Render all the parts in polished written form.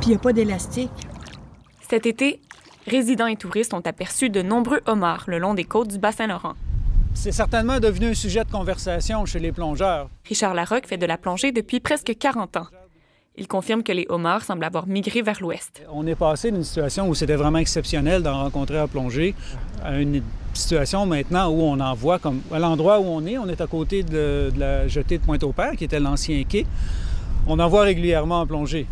Puis il n'y a pas d'élastique. Cet été, résidents et touristes ont aperçu de nombreux homards le long des côtes du Bas-Saint-Laurent. C'est certainement devenu un sujet de conversation chez les plongeurs. Richard Larocque fait de la plongée depuis presque 40 ans. Il confirme que les homards semblent avoir migré vers l'ouest. On est passé d'une situation où c'était vraiment exceptionnel d'en rencontrer à plonger à une situation maintenant où on en voit comme à l'endroit où on est à côté de la jetée de Pointe-au-Père, qui était l'ancien quai. On en voit régulièrement en plongée.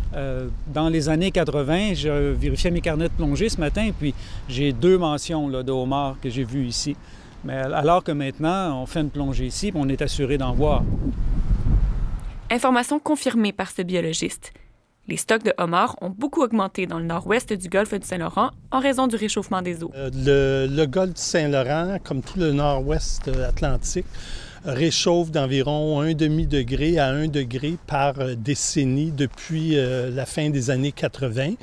Dans les années 80, je vérifiais mes carnets de plongée ce matin, puis j'ai 2 mentions là, de homards que j'ai vus ici. Mais alors que maintenant, on fait une plongée ici, puis on est assuré d'en voir. Information confirmée par ce biologiste. Les stocks de homards ont beaucoup augmenté dans le nord-ouest du golfe du Saint-Laurent en raison du réchauffement des eaux. Le golfe du Saint-Laurent, comme tout le nord-ouest atlantique, réchauffe d'environ 1,5 degré à 1 degré par décennie depuis la fin des années 80.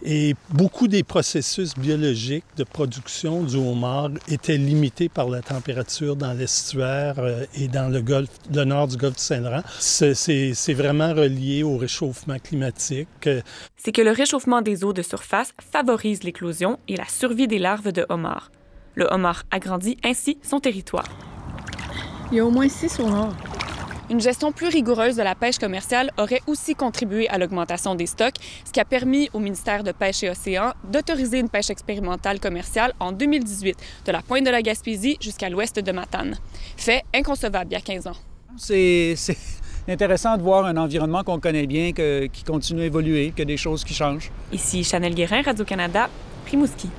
Et beaucoup des processus biologiques de production du homard étaient limités par la température dans l'estuaire et dans le nord du golfe du Saint-Laurent. C'est vraiment relié au réchauffement climatique. C'est que le réchauffement des eaux de surface favorise l'éclosion et la survie des larves de homards. Le homard agrandit ainsi son territoire. Il y a au moins 6 homards. Une gestion plus rigoureuse de la pêche commerciale aurait aussi contribué à l'augmentation des stocks, ce qui a permis au ministère de Pêche et Océans d'autoriser une pêche expérimentale commerciale en 2018, de la pointe de la Gaspésie jusqu'à l'ouest de Matane. Fait inconcevable il y a 15 ans. C'est intéressant de voir un environnement qu'on connaît bien, qui continue à évoluer, qu'il y a des choses qui changent. Ici Chanel Guérin, Radio-Canada, Rimouski.